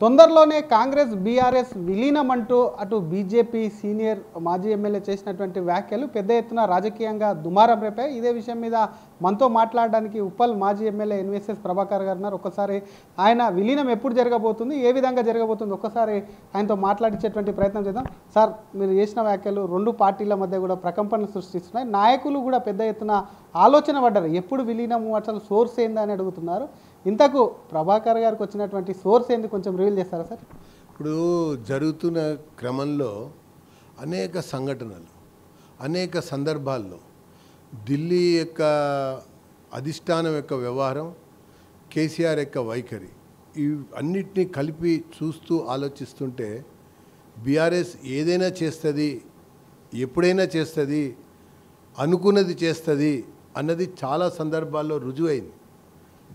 తొందరలోనే కాంగ్రెస్ బీఆర్ఎస్ విలీనం అంటూ అటు బీజేపీ సీనియర్ మాజీ ఎమ్మెల్యే చేసినటువంటి వ్యాఖ్యలు పెద్ద ఎత్తున రాజకీయంగా దుమారం రేపాయి. ఇదే విషయం మీద మనతో మాట్లాడడానికి ఉప్పల్ మాజీ ఎమ్మెల్యే ఎన్వీఎస్ఎస్ ప్రభాకర్ గారు ఉన్నారు. ఒక్కసారి ఆయన విలీనం ఎప్పుడు జరగబోతుంది, ఏ విధంగా జరగబోతుంది, ఒక్కసారి ఆయనతో మాట్లాడించేటువంటి ప్రయత్నం చేద్దాం. సార్, మీరు చేసిన వ్యాఖ్యలు రెండు పార్టీల మధ్య కూడా ప్రకంపనలు సృష్టిస్తున్నాయి. నాయకులు కూడా పెద్ద ఎత్తున ఆలోచన పడ్డారు, ఎప్పుడు విలీనము, అసలు సోర్స్ ఏందని అడుగుతున్నారు. ఇంతకు ప్రభాకర్ గారికి వచ్చినటువంటి సోర్స్ ఏంది కొంచెం రివీల్ చేస్తారా సార్? ఇప్పుడు జరుగుతున్న క్రమంలో అనేక సంఘటనలు, అనేక సందర్భాల్లో ఢిల్లీ యొక్క అధిష్టానం యొక్క వ్యవహారం, కేసీఆర్ యొక్క వైఖరి, ఈ అన్నిటినీ కలిపి చూస్తూ ఆలోచిస్తుంటే బీఆర్ఎస్ ఏదైనా చేస్తుంది, ఎప్పుడైనా చేస్తుంది, అనుకున్నది చేస్తుంది అన్నది చాలా సందర్భాల్లో రుజువైంది.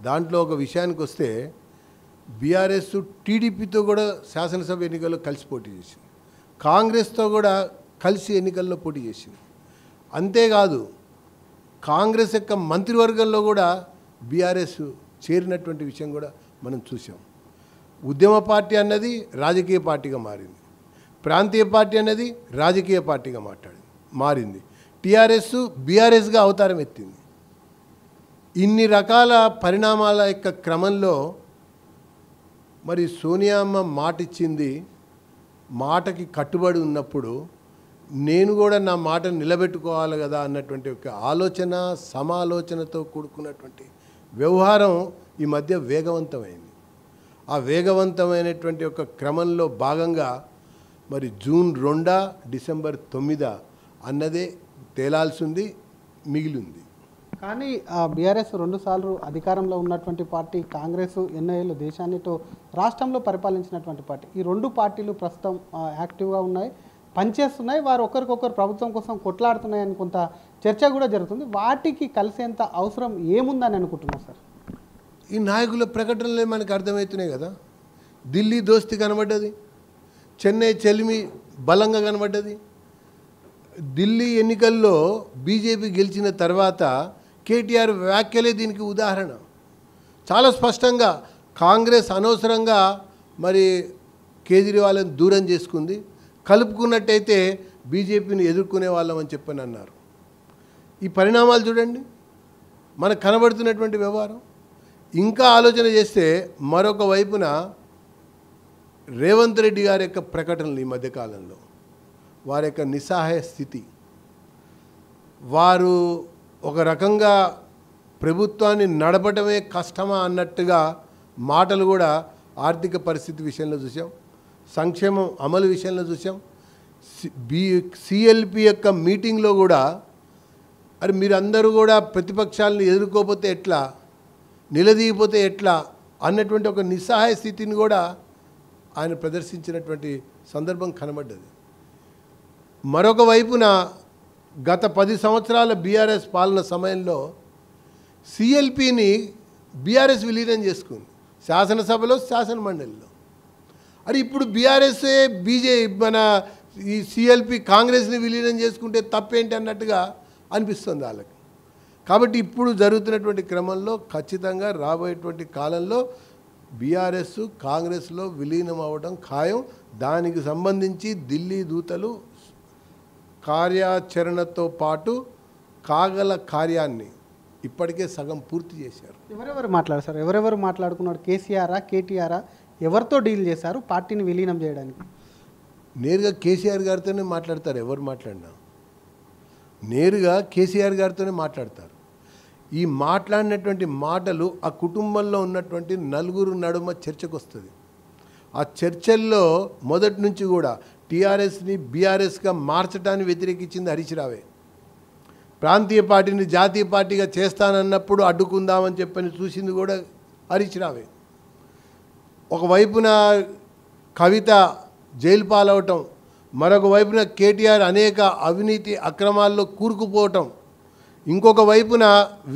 దాంట్లో ఒక విషయానికి వస్తే బీఆర్ఎస్ టీడీపీతో కూడా శాసనసభ ఎన్నికల్లో కలిసి పోటీ చేసింది, కాంగ్రెస్తో కూడా కలిసి ఎన్నికల్లో పోటీ చేసింది. అంతేకాదు కాంగ్రెస్ యొక్క మంత్రివర్గంలో కూడా బీఆర్ఎస్ చేరినటువంటి విషయం కూడా మనం చూసాం. ఉద్యమ పార్టీ అన్నది రాజకీయ పార్టీగా మారింది, ప్రాంతీయ పార్టీ అన్నది రాజకీయ పార్టీగా మారింది. టీఆర్ఎస్ బీఆర్ఎస్గా అవతారం ఎత్తింది. ఇన్ని రకాల పరిణామాల యొక్క క్రమంలో మరి సోనియామ్మ మాట ఇచ్చింది, మాటకి కట్టుబడి ఉన్నప్పుడు నేను కూడా నా మాటను నిలబెట్టుకోవాలి కదా అన్నటువంటి ఒక ఆలోచన, సమాలోచనతో కూడుకున్నటువంటి వ్యవహారం ఈ మధ్య వేగవంతమైంది. ఆ వేగవంతమైనటువంటి ఒక క్రమంలో భాగంగా మరి జూన్ 2 డిసెంబర్ 9 అన్నదే తేలాల్సింది, మిగిలింది. కానీ బీఆర్ఎస్ 2 సార్లు అధికారంలో ఉన్నటువంటి పార్టీ, కాంగ్రెస్ ఎన్నో ఏళ్ళు దేశాన్ని రాష్ట్రంలో పరిపాలించినటువంటి పార్టీ. ఈ రెండు పార్టీలు ప్రస్తుతం యాక్టివ్గా ఉన్నాయి, పనిచేస్తున్నాయి, వారు ఒకరికొకరు ప్రభుత్వం కోసం కొట్లాడుతున్నాయని కొంత చర్చ కూడా జరుగుతుంది. వాటికి కలిసేంత అవసరం ఏముందని అనుకుంటున్నారు సార్? ఈ నాయకుల ప్రకటనలే మనకు అర్థమవుతున్నాయి కదా. ఢిల్లీ దోస్తి కనబడ్డది, చెన్నై చెలిమి బలంగా కనబడ్డది. ఢిల్లీ ఎన్నికల్లో బీజేపీ గెలిచిన తర్వాత కేటీఆర్ వ్యాఖ్యలే దీనికి ఉదాహరణ. చాలా స్పష్టంగా కాంగ్రెస్ అనవసరంగా మరి కేజ్రీవాల్ని దూరం చేసుకుంది, కలుపుకున్నట్టయితే బీజేపీని ఎదుర్కొనే వాళ్ళమని చెప్పని అన్నారు. ఈ పరిణామాలు చూడండి, మనకు కనబడుతున్నటువంటి వ్యవహారం. ఇంకా ఆలోచన చేస్తే మరొక వైపున రేవంత్ రెడ్డి గారి యొక్క ప్రకటనలు ఈ మధ్యకాలంలో, వారి యొక్క నిస్సహాయ స్థితి, వారు ఒక రకంగా ప్రభుత్వాన్ని నడపడమే కష్టమా అన్నట్టుగా మాటలు కూడా ఆర్థిక పరిస్థితి విషయంలో చూసాం, సంక్షేమం అమలు విషయంలో చూసాం. సిఎల్పి యొక్క మీటింగ్లో కూడా అరే మీరందరూ కూడా ప్రతిపక్షాలను ఎదుర్కోకపోతే ఎట్లా, నిలదీయపోతే ఎట్లా అన్నటువంటి ఒక నిస్సహాయ స్థితిని కూడా ఆయన ప్రదర్శించినటువంటి సందర్భం కనబడ్డది. మరొక వైపున గత 10 సంవత్సరాల బీఆర్ఎస్ పాలన సమయంలో సిఎల్పిని బీఆర్ఎస్ విలీనం చేసుకుంది, శాసనసభలో, శాసనమండలిలో. అది ఇప్పుడు బీఆర్ఎస్ఏ మన ఈ సిఎల్పి కాంగ్రెస్ని విలీనం చేసుకుంటే తప్పేంటి అన్నట్టుగా అనిపిస్తుంది వాళ్ళకి. కాబట్టి ఇప్పుడు జరుగుతున్నటువంటి క్రమంలో ఖచ్చితంగా రాబోయేటువంటి కాలంలో బీఆర్ఎస్ కాంగ్రెస్లో విలీనం అవ్వడం ఖాయం. దానికి సంబంధించి ఢిల్లీ దూతలు కార్యాచరణతో పాటు కాగల కార్యాన్ని ఇప్పటికే సగం పూర్తి చేశారు. ఎవరెవరు మాట్లాడారు సార్? ఎవరెవరు మాట్లాడుకున్నారు? కేసీఆరా, కేటీఆరా, ఎవరితో డీల్ చేశారు పార్టీని విలీనం చేయడానికి? నేరుగా కేసీఆర్ గారితోనే మాట్లాడతారు. ఎవరు మాట్లాడినా నేరుగా కేసీఆర్ గారితోనే మాట్లాడతారు. ఈ మాట్లాడినటువంటి మాటలు ఆ కుటుంబంలో ఉన్నటువంటి నలుగురు నడుమ చర్చకు వస్తుంది. ఆ చర్చల్లో మొదటి నుంచి కూడా టీఆర్ఎస్ని బీఆర్ఎస్గా మార్చడాన్ని వ్యతిరేకించింది హరీష్ రావే. ప్రాంతీయ పార్టీని జాతీయ పార్టీగా చేస్తానన్నప్పుడు అడ్డుకుందామని చెప్పని చూసింది కూడా హరీష్ రావే. ఒకవైపున కవిత జైలు పాలవటం, మరొక వైపున కేటీఆర్ అనేక అవినీతి అక్రమాల్లో కూరుకుపోవటం, ఇంకొక వైపున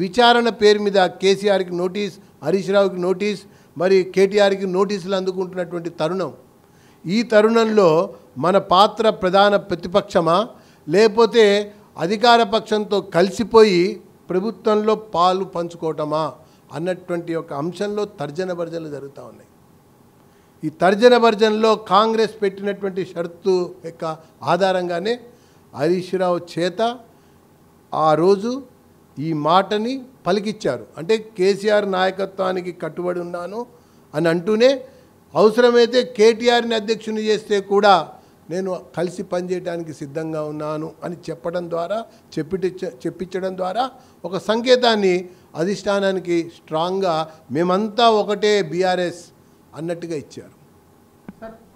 విచారణ పేరు మీద కేసీఆర్కి నోటీస్, హరీష్ రావుకి నోటీస్, మరి కేటీఆర్కి నోటీసులు అందుకుంటున్నటువంటి తరుణం. ఈ తరుణంలో మన పాత్ర ప్రధాన ప్రతిపక్షమా, లేకపోతే అధికార పక్షంతో కలిసిపోయి ప్రభుత్వంలో పాలు పంచుకోవటమా అన్నటువంటి ఒక అంశంలో తర్జన భర్జనలు జరుగుతూ ఉన్నాయి. ఈ తర్జన భర్జనలో కాంగ్రెస్ పెట్టినటువంటి షరతు యొక్క ఆధారంగానే హరీష్ రావు చేత ఆ రోజు ఈ మాటని పలికిచ్చారు. అంటే కేసీఆర్ నాయకత్వానికి కట్టుబడి ఉన్నాను అని అంటూనే అవసరమైతే కేటీఆర్ని అధ్యక్షుని చేస్తే కూడా నేను కలిసి పనిచేయడానికి సిద్ధంగా ఉన్నాను అని చెప్పడం ద్వారా చెప్పించడం ద్వారా ఒక సంకేతాన్ని అధిష్టానానికి స్ట్రాంగ్గా మేమంతా ఒకటే బీఆర్ఎస్ అన్నట్టుగా ఇచ్చారు.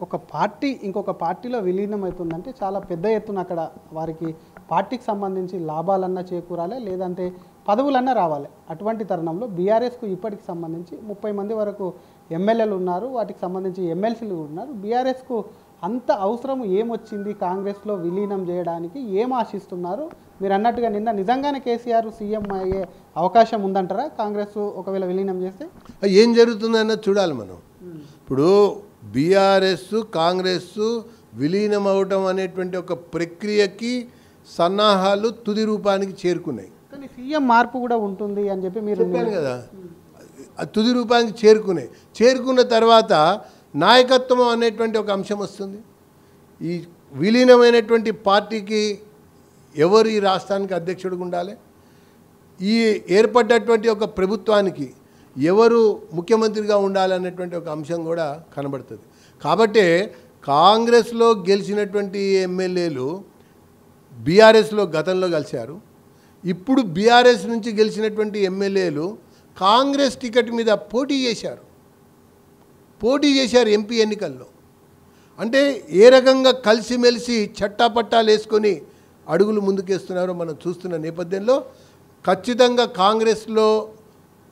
ఒక పార్టీ ఇంకొక పార్టీలో విలీనం అవుతుందంటే చాలా పెద్ద ఎత్తున అక్కడ వారికి పార్టీకి సంబంధించి లాభాలన్నా చేకూరాలి, లేదంటే పదవులన్నా రావాలి. అటువంటి తరుణంలో బీఆర్ఎస్కు ఇప్పటికి సంబంధించి 30 మంది వరకు ఎమ్మెల్యేలు ఉన్నారు, వాటికి సంబంధించి ఎమ్మెల్సీలు ఉన్నారు. బీఆర్ఎస్కు అంత అవసరం ఏమొచ్చింది కాంగ్రెస్లో విలీనం చేయడానికి, ఏం ఆశిస్తున్నారు? మీరు అన్నట్టుగా నిన్న నిజంగానే కేసీఆర్ సీఎం అయ్యే అవకాశం ఉందంటారా కాంగ్రెస్ ఒకవేళ విలీనం చేస్తే? ఏం జరుగుతుందన్నది చూడాలి మనం. ఇప్పుడు బీఆర్ఎస్ కాంగ్రెస్ విలీనం అవటం అనేటువంటి ఒక ప్రక్రియకి సన్నాహాలు తుది రూపానికి చేరుకున్నాయి. కానీ సీఎం మార్పు కూడా ఉంటుంది అని చెప్పి మీరు చెప్పాను కదా, తుది రూపానికి చేరుకున్న తర్వాత నాయకత్వం అనేటువంటి ఒక అంశం వస్తుంది. ఈ విలీనమైనటువంటి పార్టీకి ఎవరు ఈ రాష్ట్రానికి అధ్యక్షుడిగా ఉండాలి, ఈ ఏర్పడ్డటువంటి ఒక ప్రభుత్వానికి ఎవరు ముఖ్యమంత్రిగా ఉండాలనేటువంటి ఒక అంశం కూడా కనబడుతుంది. కాబట్టి కాంగ్రెస్లో గెలిచినటువంటి ఎమ్మెల్యేలు బీఆర్ఎస్లో గతంలో కలిశారు. ఇప్పుడు బీఆర్ఎస్ నుంచి గెలిచినటువంటి ఎమ్మెల్యేలు కాంగ్రెస్ టికెట్ మీద పోటీ చేశారు ఎంపీ ఎన్నికల్లో. అంటే ఏ రకంగా కలిసిమెలిసి చట్టాపట్టాలు వేసుకొని అడుగులు ముందుకేస్తున్నారో మనం చూస్తున్న నేపథ్యంలో ఖచ్చితంగా కాంగ్రెస్లో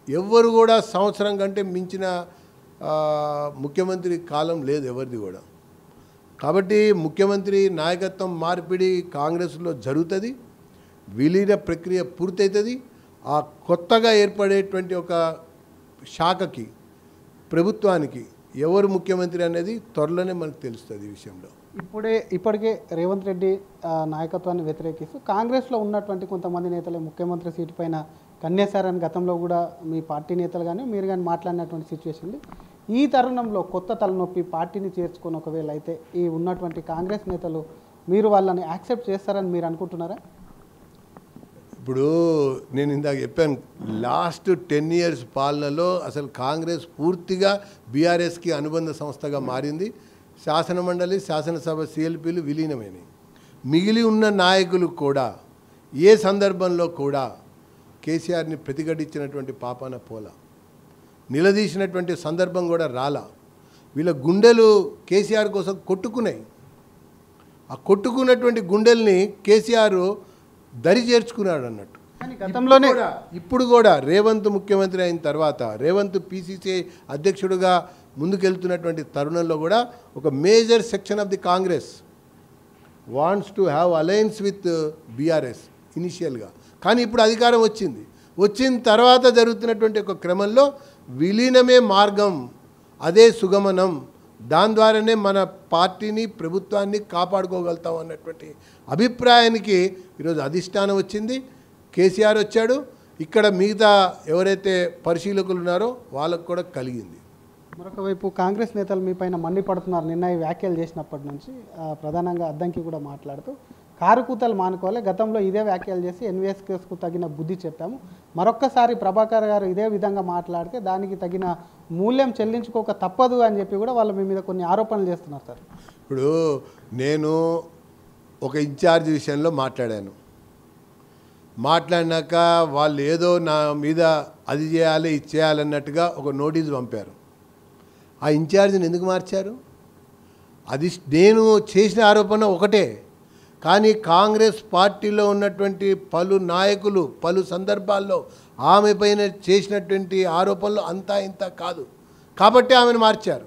ఎవ్వరు కూడా సంవత్సరం కంటే మించిన ముఖ్యమంత్రి కాలం లేదు ఎవరిది కూడా. కాబట్టి ముఖ్యమంత్రి నాయకత్వం మార్పిడి కాంగ్రెస్లో జరుగుతుంది, విలీన ప్రక్రియ పూర్తవుతుంది. ఆ కొత్తగా ఏర్పడేటువంటి ఒక శాఖకి ప్రభుత్వానికి ఎవరు ముఖ్యమంత్రి అనేది త్వరలోనే మనకు తెలుస్తుంది. ఈ విషయంలో ఇప్పటికే రేవంత్ రెడ్డి నాయకత్వాన్ని వ్యతిరేకిస్తూ కాంగ్రెస్లో ఉన్నటువంటి కొంతమంది నేతలు ముఖ్యమంత్రి సీటు పైన కన్నేశారని గతంలో కూడా మీ పార్టీ నేతలు కానీ మీరు కానీ మాట్లాడినటువంటి సిచ్యువేషన్ ఉంది. ఈ తరుణంలో కొత్త తలనొప్పి పార్టీని చేర్చుకొని ఒకవేళ అయితే ఈ ఉన్నటువంటి కాంగ్రెస్ నేతలు మీరు వాళ్ళని యాక్సెప్ట్ చేస్తారని మీరు అనుకుంటున్నారా? ఇప్పుడు నేను ఇందాక చెప్పాను, లాస్ట్ 10 years పాలనలో అసలు కాంగ్రెస్ పూర్తిగా బీఆర్ఎస్కి అనుబంధ సంస్థగా మారింది. శాసనమండలి, శాసనసభ, సిఎల్పీలు విలీనమైనవి. మిగిలి ఉన్న నాయకులు కూడా ఏ సందర్భంలో కూడా కేసీఆర్ని ప్రతిఘటించినటువంటి పాపాన పోల, నిలదీసినటువంటి సందర్భం కూడా రాలా. వీళ్ళ గుండెలు కేసీఆర్ కోసం కొట్టుకున్నాయి. ఆ కొట్టుకున్నటువంటి గుండెల్ని కేసీఆర్ దరి చేర్చుకున్నాడు అన్నట్టు. గతంలోనే ఇప్పుడు కూడా రేవంత్ ముఖ్యమంత్రి అయిన తర్వాత రేవంత్ పీసీసీ అధ్యక్షుడిగా ముందుకెళ్తున్నటువంటి తరుణంలో కూడా ఒక major section of the Congress wants to have alliance with BRS ఇనిషియల్గా. కానీ ఇప్పుడు అధికారం వచ్చిన తర్వాత జరుగుతున్నటువంటి ఒక క్రమంలో విలీనమే మార్గం, అదే సుగమనం, దాని ద్వారానే మన పార్టీని ప్రభుత్వాన్ని కాపాడుకోగలుగుతాం అన్నటువంటి అభిప్రాయానికి ఈరోజు అధిష్టానం వచ్చింది. కేసీఆర్ వచ్చాడు, ఇక్కడ మిగతా ఎవరైతే పరిశీలకులు ఉన్నారో వాళ్ళకు కూడా కలిగింది. మరొక వైపు కాంగ్రెస్ నేతలు మీ పైన మండిపడుతున్నారు. నిన్న ఈ వ్యాఖ్యలు చేసినప్పటి నుంచి ప్రధానంగా అద్దంకి కూడా మాట్లాడుతూ కారుకూతలు మానుకోవాలి, గతంలో ఇదే వ్యాఖ్యలు చేసి ఎన్వీఎస్కు తగిన బుద్ధి చెప్పాము, మరొక్కసారి ప్రభాకర్ గారు ఇదే విధంగా మాట్లాడితే దానికి తగిన మూల్యం చెల్లించుకోక తప్పదు అని చెప్పి కూడా వాళ్ళు మీ మీద కొన్ని ఆరోపణలు చేస్తున్నారు సార్. ఇప్పుడు నేను ఒక ఇన్ఛార్జ్ విషయంలో మాట్లాడినాక వాళ్ళు ఏదో నా మీద అది చేయాలి ఇది చేయాలన్నట్టుగా ఒక నోటీస్ పంపారు. ఆ ఇన్ఛార్జిని ఎందుకు మార్చారు? అది నేను చేసిన ఆరోపణ ఒకటే, కానీ కాంగ్రెస్ పార్టీలో ఉన్నటువంటి పలు నాయకులు పలు సందర్భాల్లో ఆమె పైన చేసినటువంటి ఆరోపణలు అంతా ఇంత కాదు, కాబట్టి ఆమెను మార్చారు.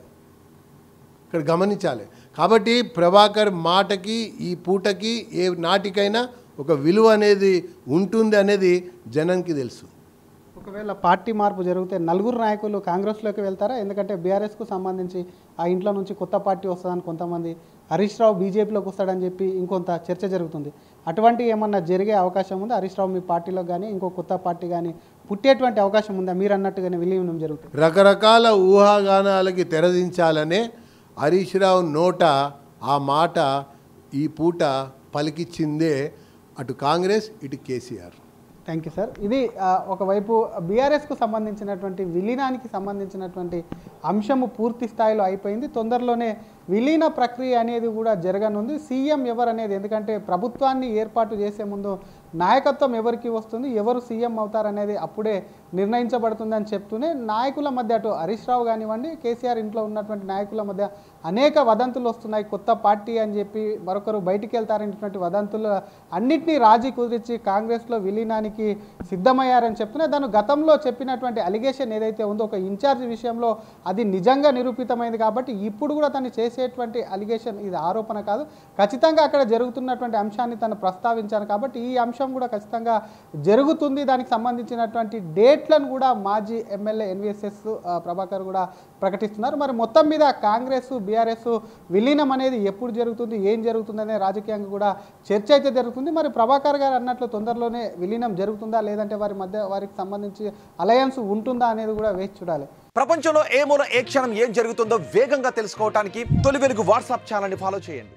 ఇక్కడ గమనించాలి. కాబట్టి ప్రభాకర్ మాటకి ఈ పూటకి ఏ నాటికైనా ఒక విలువ అనేది ఉంటుంది అనేది జనానికి తెలుసు. ఒకవేళ పార్టీ మార్పు జరిగితే నలుగురు నాయకులు కాంగ్రెస్లోకి వెళ్తారా? ఎందుకంటే బీఆర్ఎస్కు సంబంధించి ఆ ఇంట్లో నుంచి కొత్త పార్టీ వస్తుందని కొంతమంది, హరీష్ రావు బీజేపీలోకి వస్తాడని చెప్పి ఇంకొంత చర్చ జరుగుతుంది. అటువంటి ఏమన్నా జరిగే అవకాశం ఉంది? హరీష్ రావు మీ పార్టీలో కానీ ఇంకో కొత్త పార్టీ కానీ పుట్టేటువంటి అవకాశం ఉందా మీరు అన్నట్టుగానే విలీనం జరుగుతుంది? రకరకాల ఊహాగానాలకి తెరదించాలనే హరీష్ రావు నోట ఆ మాట ఈ పూట పలికిచ్చిందే అటు కాంగ్రెస్ ఇటు కేసీఆర్. Thank you sir. ఇది ఒకవైపు బీఆర్ఎస్కు సంబంధించినటువంటి విలీనానికి సంబంధించినటువంటి అంశము పూర్తి స్థాయిలో అయిపోయింది. తొందరలోనే విలీన ప్రక్రియ అనేది కూడా జరగనుంది. సీఎం ఎవరు అనేది, ఎందుకంటే ప్రభుత్వాన్ని ఏర్పాటు చేసే ముందు నాయకత్వం ఎవరికి వస్తుంది, ఎవరు సీఎం అవుతారనేది అప్పుడే నిర్ణయించబడుతుందని చెప్తూనే నాయకుల మధ్య అటు హరీష్ రావు కానివ్వండి, కేసీఆర్ ఇంట్లో ఉన్నటువంటి నాయకుల మధ్య అనేక వదంతులు వస్తున్నాయి. కొత్త పార్టీ అని చెప్పి మరొకరు బయటికి వెళ్తారనేటువంటి వదంతులు అన్నింటినీ రాజీ కుదిరించి కాంగ్రెస్లో విలీనానికి సిద్ధమయ్యారని చెప్తున్నాయి. దాని గతంలో చెప్పినటువంటి అలిగేషన్ ఏదైతే ఉందో ఒక ఇన్ఛార్జ్ విషయంలో అది నిజంగా నిరూపితమైంది కాబట్టి ఇప్పుడు కూడా తను చేసేటువంటి అలిగేషన్ ఇది ఆరోపణ కాదు, ఖచ్చితంగా అక్కడ జరుగుతున్నటువంటి అంశాన్ని తను ప్రస్తావించాను కాబట్టి ఈ అంశం కూడా ఖచ్చితంగా జరుగుతుంది. దానికి సంబంధించినటువంటి డేట్లను కూడా మాజీ ఎమ్మెల్యే ఎన్వీఎస్ఎస్ ప్రభాకర్ కూడా ప్రకటిస్తున్నారు. మరి మొత్తం మీద కాంగ్రెస్ బీఆర్ఎస్ విలీనం అనేది ఎప్పుడు జరుగుతుంది, ఏం జరుగుతుంది అనే రాజకీయంగా కూడా చర్చ అయితే జరుగుతుంది. మరి ప్రభాకర్ గారు అన్నట్లు తొందరలోనే విలీనం జరుగుతుందా లేదంటే వారి మధ్య వారికి సంబంధించి అలయన్స్ ఉంటుందా అనేది కూడా వేచి చూడాలి. ప్రపంచంలో ఏ మూల ఏ క్షణం ఏం జరుగుతుందో వేగంగా తెలుసుకోవడానికి తొలి వెలుగు వాట్సాప్ ఛానల్ని ఫాలో చేయండి.